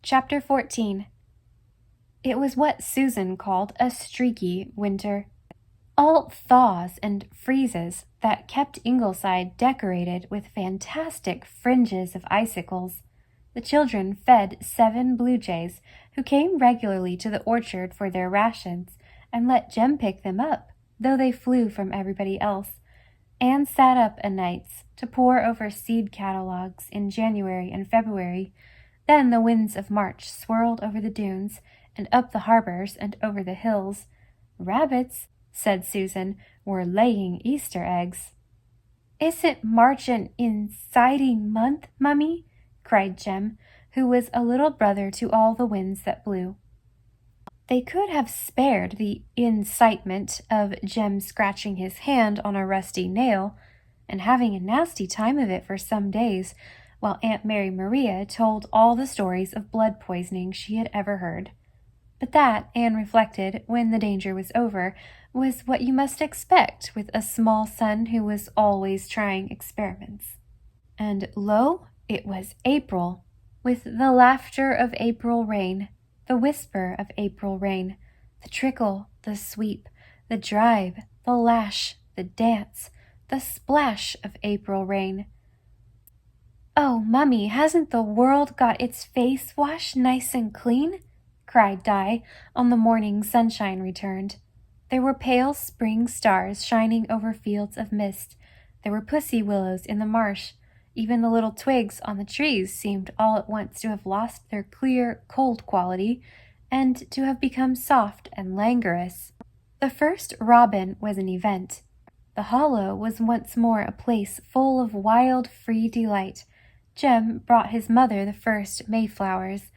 Chapter 14. It was what Susan called a streaky winter. All thaws and freezes that kept Ingleside decorated with fantastic fringes of icicles. The children fed 7 blue jays who came regularly to the orchard for their rations and let Jem pick them up, though they flew from everybody else. Anne sat up o' nights to pore over seed catalogues in January and February. Then the winds of March swirled over the dunes and up the harbors and over the hills. Rabbits, said Susan, were laying Easter eggs. "Isn't March an inciting month, Mummy?" cried Jem, who was a little brother to all the winds that blew. They could have spared the incitement of Jem scratching his hand on a rusty nail and having a nasty time of it for some days, while Aunt Mary Maria told all the stories of blood poisoning she had ever heard. But that, Anne reflected, when the danger was over, was what you must expect with a small son who was always trying experiments. And lo, it was April, with the laughter of April rain, the whisper of April rain, the trickle, the sweep, the drive, the lash, the dance, the splash of April rain. "Oh, Mummy, hasn't the world got its face washed nice and clean?" cried Di on the morning sunshine returned. There were pale spring stars shining over fields of mist. There were pussy willows in the marsh. Even the little twigs on the trees seemed all at once to have lost their clear, cold quality and to have become soft and languorous. The first robin was an event. The hollow was once more a place full of wild, free delight. Jem brought his mother the first mayflowers,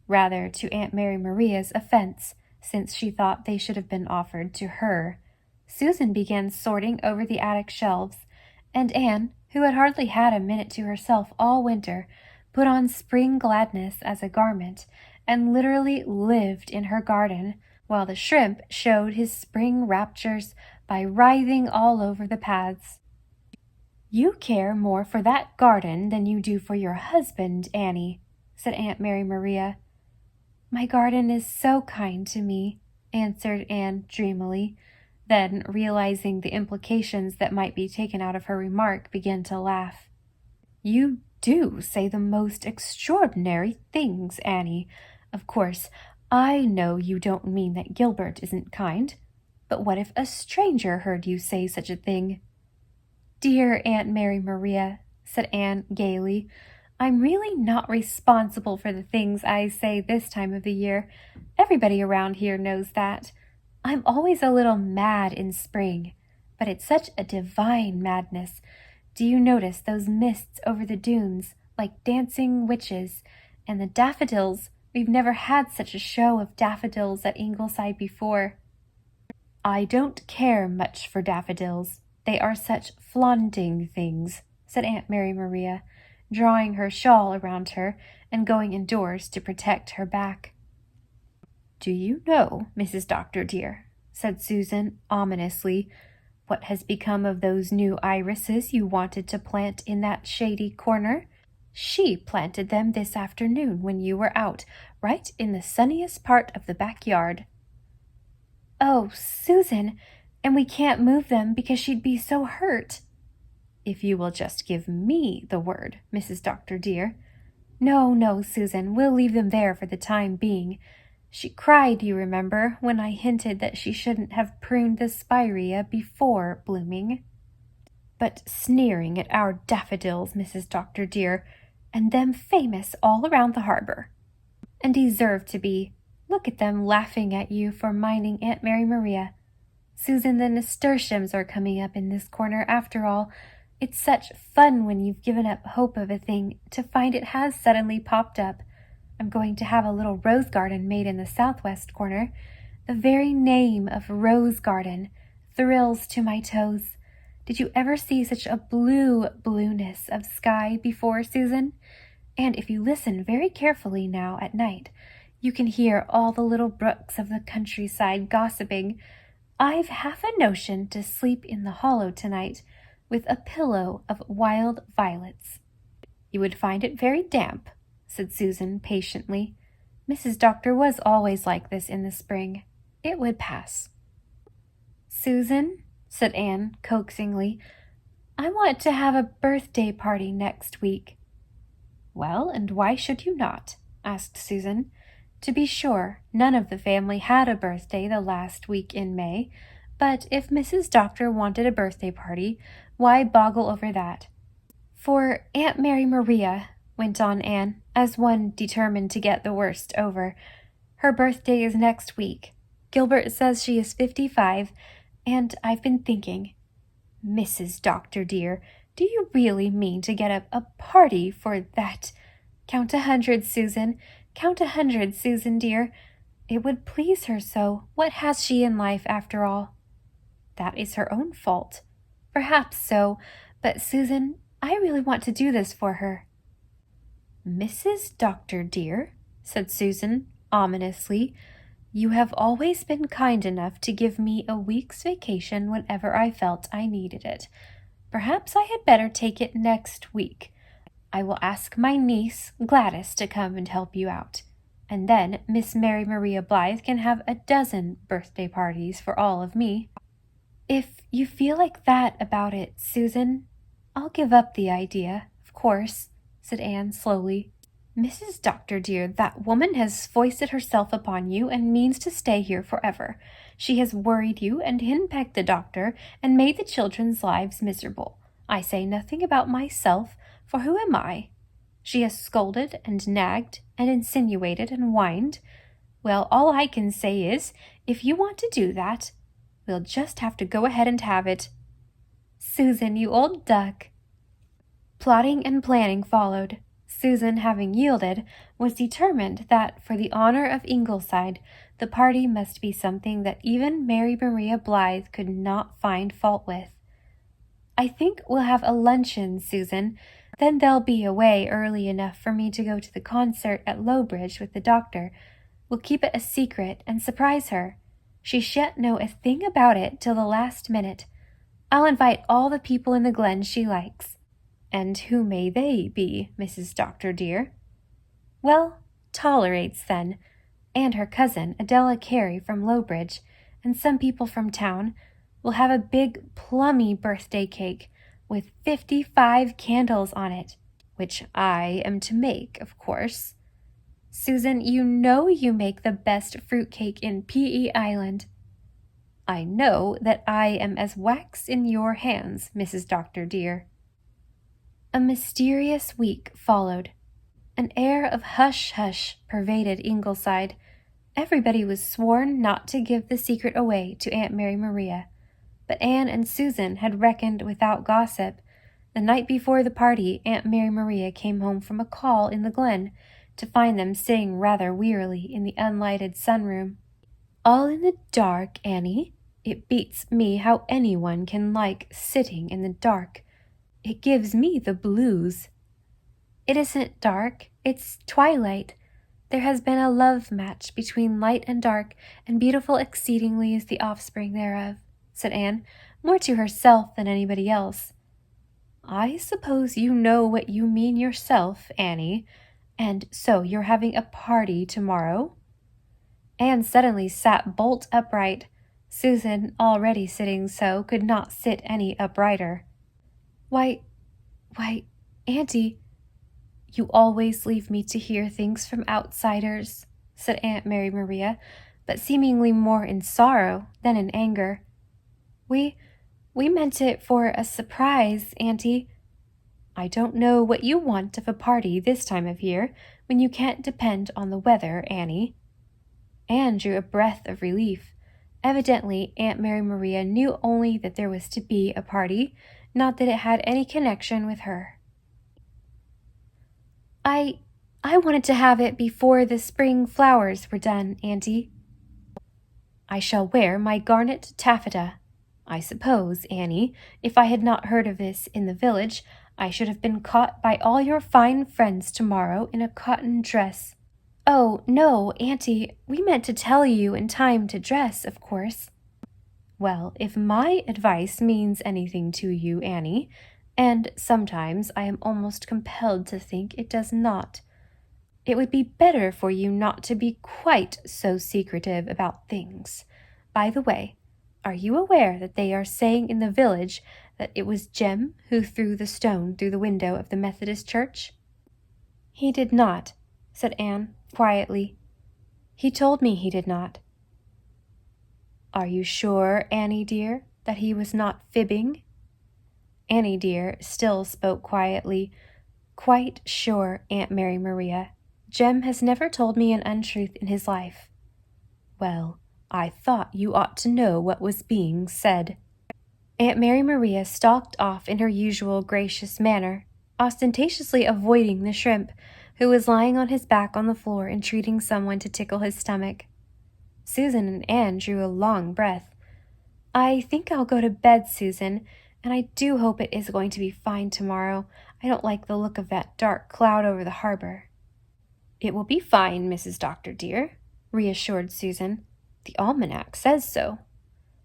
rather to Aunt Mary Maria's offense, since she thought they should have been offered to her. Susan began sorting over the attic shelves, and Anne, who had hardly had a minute to herself all winter, put on spring gladness as a garment, and literally lived in her garden, while the shrimp showed his spring raptures by writhing all over the paths. "You care more for that garden than you do for your husband, Annie," said Aunt Mary Maria. "My garden is so kind to me," answered Anne dreamily, then, realizing the implications that might be taken out of her remark, began to laugh. "You do say the most extraordinary things, Annie. Of course, I know you don't mean that Gilbert isn't kind, but what if a stranger heard you say such a thing?" "Dear Aunt Mary Maria," said Anne gaily, "I'm really not responsible for the things I say this time of the year. Everybody around here knows that. I'm always a little mad in spring, but it's such a divine madness. Do you notice those mists over the dunes, like dancing witches, and the daffodils? We've never had such a show of daffodils at Ingleside before." "I don't care much for daffodils. They are such flaunting things," said Aunt Mary Maria, drawing her shawl around her and going indoors to protect her back. "Do you know, Mrs. Doctor dear," said Susan ominously, "what has become of those new irises you wanted to plant in that shady corner? She planted them this afternoon when you were out, right in the sunniest part of the backyard." "Oh, Susan, and we can't move them because she'd be so hurt." "If you will just give me the word, Mrs. Doctor dear." No, Susan, we'll leave them there for the time being. She cried, you remember, when I hinted that she shouldn't have pruned the spirea before blooming. But sneering at our daffodils, Mrs. Doctor dear, and them famous all around the harbor. And deserve to be. Look at them laughing at you for minding Aunt Mary Maria. Susan, the nasturtiums are coming up in this corner after all. It's such fun when you've given up hope of a thing to find it has suddenly popped up. I'm going to have a little rose garden made in the southwest corner. The very name of rose garden thrills to my toes. Did you ever see such a blueness of sky before, Susan? And if you listen very carefully now at night, you can hear all the little brooks of the countryside gossiping. I've half a notion to sleep in the hollow tonight with a pillow of wild violets." "You would find it very damp," said Susan patiently. Mrs. Doctor was always like this in the spring. It would pass. Susan, said Anne coaxingly, I want to have a birthday party next week. Well, and why should you not? Asked Susan. To be sure, none of the family had a birthday the last week in May, but if Mrs. Doctor wanted a birthday party, why boggle over that? For Aunt Mary Maria, went on Anne, as one determined to get the worst over, her birthday is next week. Gilbert says she is 55, and I've been thinking, Mrs. Doctor dear, do you really mean to get up a party for that? Count 100, Susan. Count 100, Susan dear. It would please her so. What has she in life, after all? That is her own fault. Perhaps so, but Susan, I really want to do this for her. Mrs. Doctor dear, said Susan ominously, you have always been kind enough to give me a week's vacation whenever I felt I needed it. Perhaps I had better take it next week. I will ask my niece, Gladys, to come and help you out. And then Miss Mary Maria Blythe can have a dozen birthday parties for all of me. If you feel like that about it, Susan, I'll give up the idea, of course, said Anne slowly. Mrs. Doctor dear, that woman has foisted herself upon you and means to stay here forever. She has worried you and henpecked the doctor and made the children's lives miserable. I say nothing about myself, for who am I? She has scolded and nagged and insinuated and whined. Well, all I can say is, if you want to do that, we'll just have to go ahead and have it. Susan, you old duck. Plotting and planning followed. Susan, having yielded, was determined that for the honor of Ingleside, the party must be something that even Mary Maria Blythe could not find fault with. I think we'll have a luncheon, Susan. Then they'll be away early enough for me to go to the concert at Lowbridge with the doctor. We'll keep it a secret and surprise her. She shan't know a thing about it till the last minute. I'll invite all the people in the glen she likes. And who may they be, Mrs. Doctor dear? Well, Tolerates then, and her cousin Adela Carey from Lowbridge, and some people from town. We'll have a big plummy birthday cake with 55 candles on it, which I am to make, of course. Susan, you know you make the best fruit cake in P.E. Island. I know that I am as wax in your hands, Mrs. Doctor dear. A mysterious week followed. An air of hush-hush pervaded Ingleside. Everybody was sworn not to give the secret away to Aunt Mary Maria. But Anne and Susan had reckoned without gossip. The night before the party, Aunt Mary Maria came home from a call in the glen to find them sitting rather wearily in the unlighted sunroom. All in the dark, Annie. It beats me how anyone can like sitting in the dark. It gives me the blues. It isn't dark, it's twilight. There has been a love match between light and dark, and beautiful exceedingly is the offspring thereof, said Anne, more to herself than anybody else. I suppose you know what you mean yourself, Annie, and so you're having a party tomorrow? Anne suddenly sat bolt upright. Susan, already sitting so, could not sit any uprighter. Why, Auntie, you always leave me to hear things from outsiders, said Aunt Mary Maria, but seemingly more in sorrow than in anger. We meant it for a surprise, Auntie. I don't know what you want of a party this time of year, when you can't depend on the weather, Annie. Anne drew a breath of relief. Evidently, Aunt Mary Maria knew only that there was to be a party, not that it had any connection with her. I wanted to have it before the spring flowers were done, Auntie. I shall wear my garnet taffeta. I suppose, Annie, if I had not heard of this in the village, I should have been caught by all your fine friends tomorrow in a cotton dress. Oh, no, Auntie, we meant to tell you in time to dress, of course. Well, if my advice means anything to you, Annie, and sometimes I am almost compelled to think it does not, It would be better for you not to be quite so secretive about things. By the way, are you aware that they are saying in the village that it was Jem who threw the stone through the window of the Methodist church?" "He did not," said Anne, quietly. "He told me he did not." "Are you sure, Annie dear, that he was not fibbing?" Annie dear still spoke quietly. "Quite sure, Aunt Mary Maria. Jem has never told me an untruth in his life." "Well, I thought you ought to know what was being said." Aunt Mary Maria stalked off in her usual gracious manner, ostentatiously avoiding the shrimp, who was lying on his back on the floor entreating someone to tickle his stomach. Susan and Anne drew a long breath. "I think I'll go to bed, Susan, and I do hope it is going to be fine tomorrow. I don't like the look of that dark cloud over the harbor." "It will be fine, Mrs. Doctor dear," reassured Susan. "The almanac says so."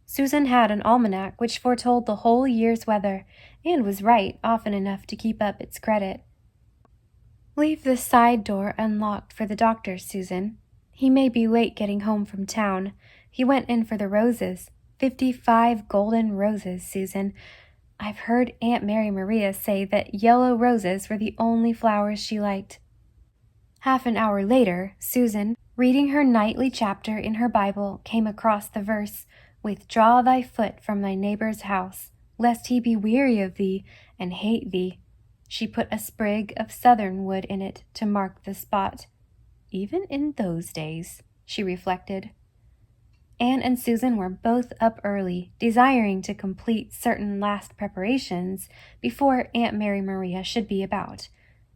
Susan had an almanac which foretold the whole year's weather, and was right often enough to keep up its credit. "Leave the side door unlocked for the doctor, Susan. He may be late getting home from town. He went in for the roses. 55 golden roses, Susan. I've heard Aunt Mary Maria say that yellow roses were the only flowers she liked." Half an hour later, Susan, reading her nightly chapter in her Bible, came across the verse, "Withdraw thy foot from thy neighbor's house, lest he be weary of thee and hate thee." She put a sprig of southernwood in it to mark the spot. Even in those days, she reflected. Anne and Susan were both up early, desiring to complete certain last preparations before Aunt Mary Maria should be about.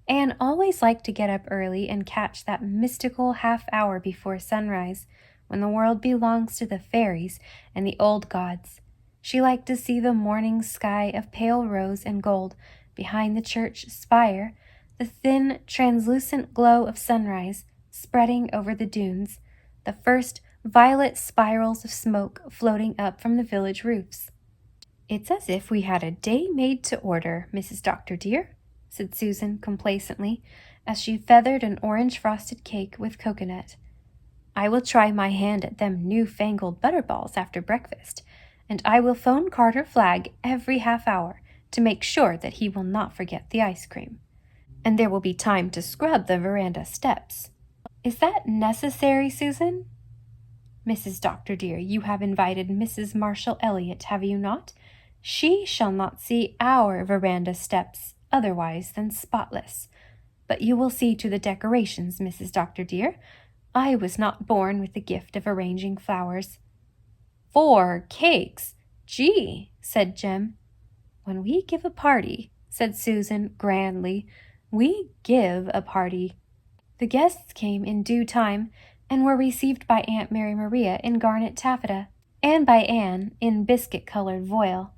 Anne always liked to get up early and catch that mystical half-hour before sunrise, when the world belongs to the fairies and the old gods. She liked to see the morning sky of pale rose and gold behind the church spire, the thin, translucent glow of sunrise spreading over the dunes, the first violet spirals of smoke floating up from the village roofs. "It's as if we had a day made to order, Mrs. Doctor dear," said Susan complacently, as she feathered an orange-frosted cake with coconut. "I will try my hand at them new-fangled butterballs after breakfast, and I will phone Carter Flagg every half-hour to make sure that he will not forget the ice cream. And there will be time to scrub the veranda steps. Is that necessary, Susan?" "Mrs. Doctor dear, you have invited Mrs. Marshall Elliott, have you not? She shall not see our veranda steps otherwise than spotless. But you will see to the decorations, Mrs. Doctor dear. I was not born with the gift of arranging flowers." "4 cakes! Gee!" said Jem. "When we give a party," said Susan grandly, "we give a party." The guests came in due time, and were received by Aunt Mary Maria in garnet taffeta, and by Anne in biscuit-colored voile.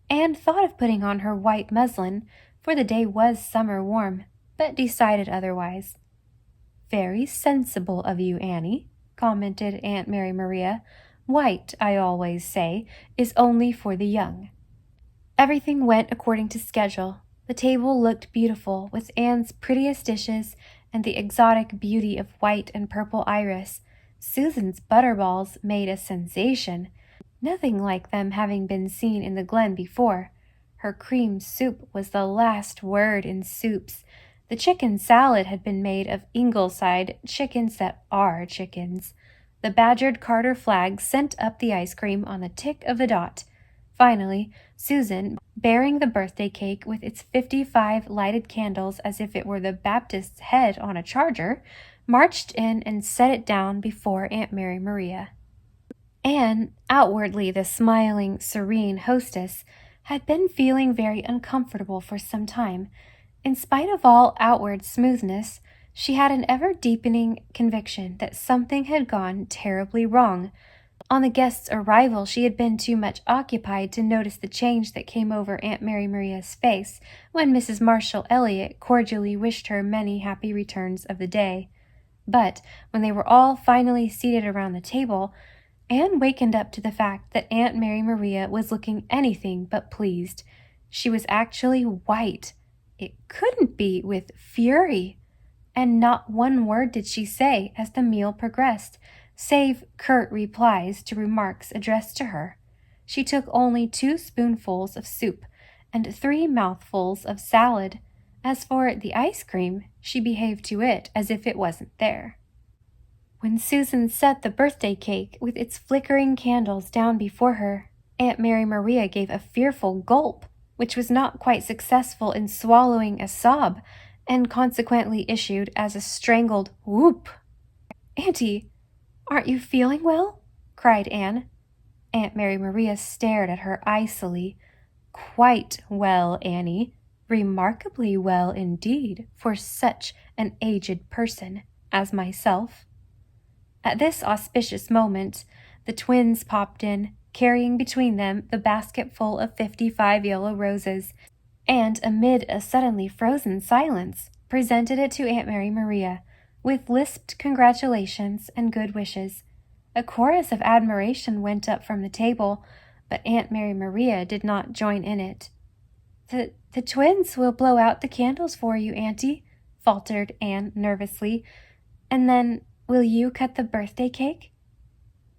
Anne thought of putting on her white muslin, for the day was summer warm, but decided otherwise. "Very sensible of you, Annie," commented Aunt Mary Maria. "White, I always say, is only for the young." Everything went according to schedule. The table looked beautiful, with Anne's prettiest dishes and the exotic beauty of white and purple iris. Susan's butterballs made a sensation, nothing like them having been seen in the Glen before. Her cream soup was the last word in soups. The chicken salad had been made of Ingleside chickens that are chickens. The badgered Carter Flagg sent up the ice cream on the tick of the dot. Finally, Susan, bearing the birthday cake with its 55 lighted candles as if it were the Baptist's head on a charger, marched in and set it down before Aunt Mary Maria. Anne, outwardly the smiling, serene hostess, had been feeling very uncomfortable for some time. In spite of all outward smoothness, she had an ever-deepening conviction that something had gone terribly wrong. On the guest's arrival, she had been too much occupied to notice the change that came over Aunt Mary Maria's face when Mrs. Marshall Elliott cordially wished her many happy returns of the day. But when they were all finally seated around the table, Anne wakened up to the fact that Aunt Mary Maria was looking anything but pleased. She was actually white. It couldn't be with fury. and not one word did she say as the meal progressed, save curt replies to remarks addressed to her. She took only 2 spoonfuls of soup and 3 mouthfuls of salad. As for the ice cream, she behaved to it as if it wasn't there. When Susan set the birthday cake with its flickering candles down before her, Aunt Mary Maria gave a fearful gulp, which was not quite successful in swallowing a sob, and consequently issued as a strangled whoop. "Auntie, aren't you feeling well?" cried Anne. Aunt Mary Maria stared at her icily. "Quite well, Annie. Remarkably well indeed for such an aged person as myself." At this auspicious moment, the twins popped in, carrying between them the basketful of 55 yellow roses, and amid a suddenly frozen silence, presented it to Aunt Mary Maria, with lisped congratulations and good wishes. A chorus of admiration went up from the table, but Aunt Mary Maria did not join in it. The twins will blow out the candles for you, Auntie," faltered Anne nervously, "and then will you cut the birthday cake?"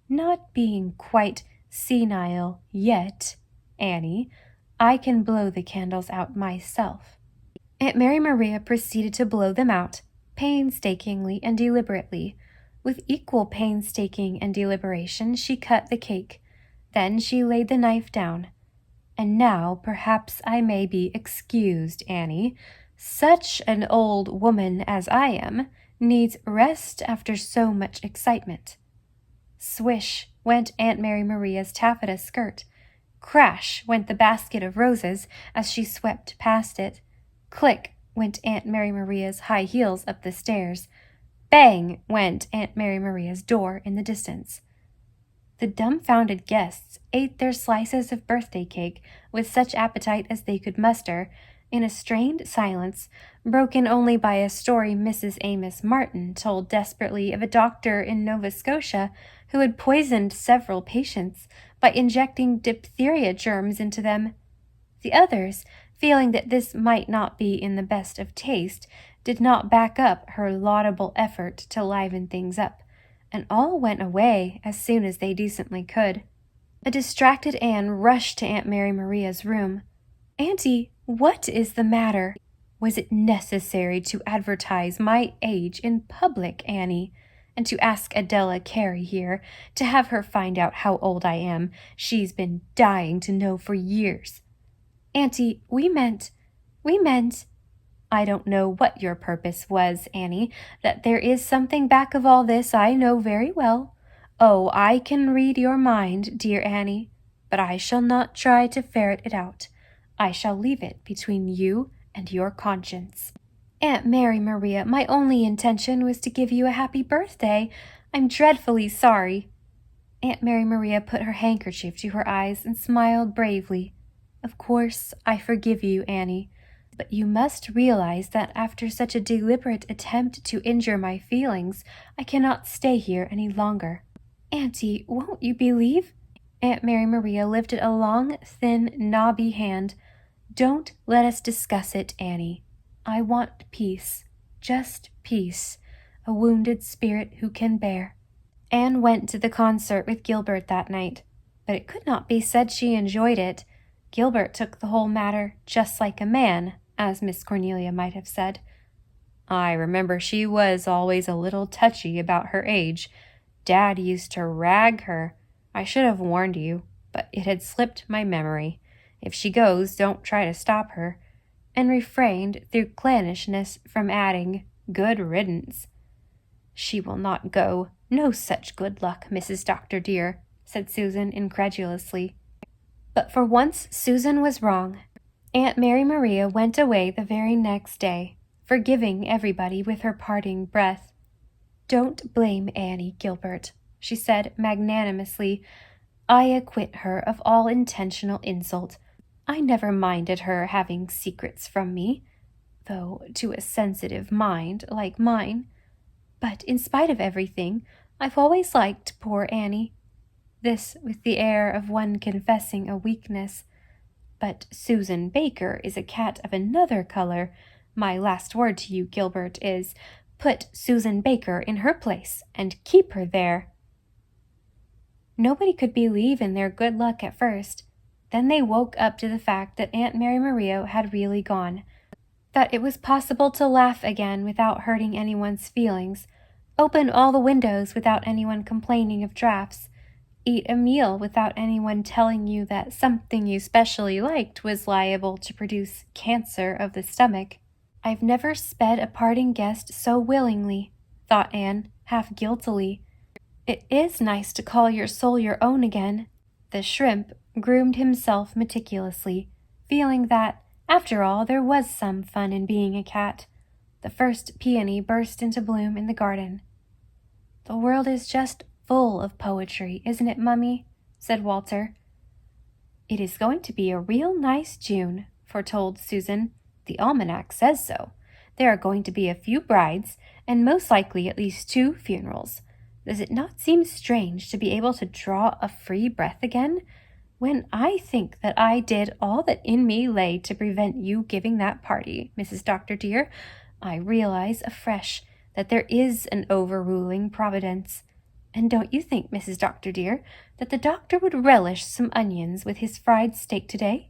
"Not being quite senile yet, Annie, I can blow the candles out myself." Aunt Mary Maria proceeded to blow them out, painstakingly and deliberately. With equal painstaking and deliberation she cut the cake. Then she laid the knife down. "And now perhaps I may be excused, Annie. Such an old woman as I am needs rest after so much excitement." Swish went Aunt Mary Maria's taffeta skirt. Crash went the basket of roses as she swept past it. Click went Aunt Mary Maria's high heels up the stairs. Bang went Aunt Mary Maria's door in the distance. The dumbfounded guests ate their slices of birthday cake with such appetite as they could muster, in a strained silence, broken only by a story Mrs. Amos Martin told desperately of a doctor in Nova Scotia who had poisoned several patients by injecting diphtheria germs into them. The others, feeling that this might not be in the best of taste, did not back up her laudable effort to liven things up, and all went away as soon as they decently could. A distracted Anne rushed to Aunt Mary Maria's room. "Auntie, what is the matter? Was it necessary to advertise my age in public, Annie? And to ask Adela Carey here to have her find out how old I am? She's been dying to know for years." "Auntie, we meant... I don't know what your purpose was, Annie. That there is something back of all this I know very well. Oh, I can read your mind, dear Annie, but I shall not try to ferret it out. I shall leave it between you and your conscience." "Aunt Mary Maria, my only intention was to give you a happy birthday. I'm dreadfully sorry." Aunt Mary Maria put her handkerchief to her eyes and smiled bravely. "Of course, I forgive you, Annie. But you must realize that after such a deliberate attempt to injure my feelings, I cannot stay here any longer." "Auntie, won't you believe?" Aunt Mary Maria lifted a long, thin, knobby hand. "Don't let us discuss it, Annie. I want peace, just peace, a wounded spirit who can bear." Anne went to the concert with Gilbert that night, but it could not be said she enjoyed it. Gilbert took the whole matter just like a man, as Miss Cornelia might have said. "I remember she was always a little touchy about her age. Dad used to rag her. I should have warned you, but it had slipped my memory. If she goes, don't try to stop her," and refrained through clannishness from adding, "Good riddance." "She will not go. No such good luck, Mrs. Dr. dear," said Susan incredulously. But for once Susan was wrong. Aunt Mary Maria went away the very next day, forgiving everybody with her parting breath. "Don't blame Annie, Gilbert," she said magnanimously. "I acquit her of all intentional insult. I never minded her having secrets from me, though to a sensitive mind like mine. But in spite of everything, I've always liked poor Annie." This with the air of one confessing a weakness. "But Susan Baker is a cat of another color. My last word to you, Gilbert, is, put Susan Baker in her place and keep her there. Nobody could believe in their good luck at first. Then they woke up to the fact that Aunt Mary Maria had really gone, that it was possible to laugh again without hurting anyone's feelings, open all the windows without anyone complaining of drafts, eat a meal without anyone telling you that something you specially liked was liable to produce cancer of the stomach. I've never sped a parting guest so willingly, thought Anne, half guiltily. It is nice to call your soul your own again. The shrimp groomed himself meticulously, feeling that, after all, there was some fun in being a cat. The first peony burst into bloom in the garden. "The world is just full of poetry, isn't it, Mummy?" said Walter. "It is going to be a real nice June," foretold Susan. "The almanac says so. There are going to be a few brides, and most likely at least 2 funerals. Does it not seem strange to be able to draw a free breath again, when I think that I did all that in me lay to prevent you giving that party, Mrs. Dr. dear? I realize afresh that there is an overruling Providence. And don't you think, Mrs. Dr. dear, that the doctor would relish some onions with his fried steak today?"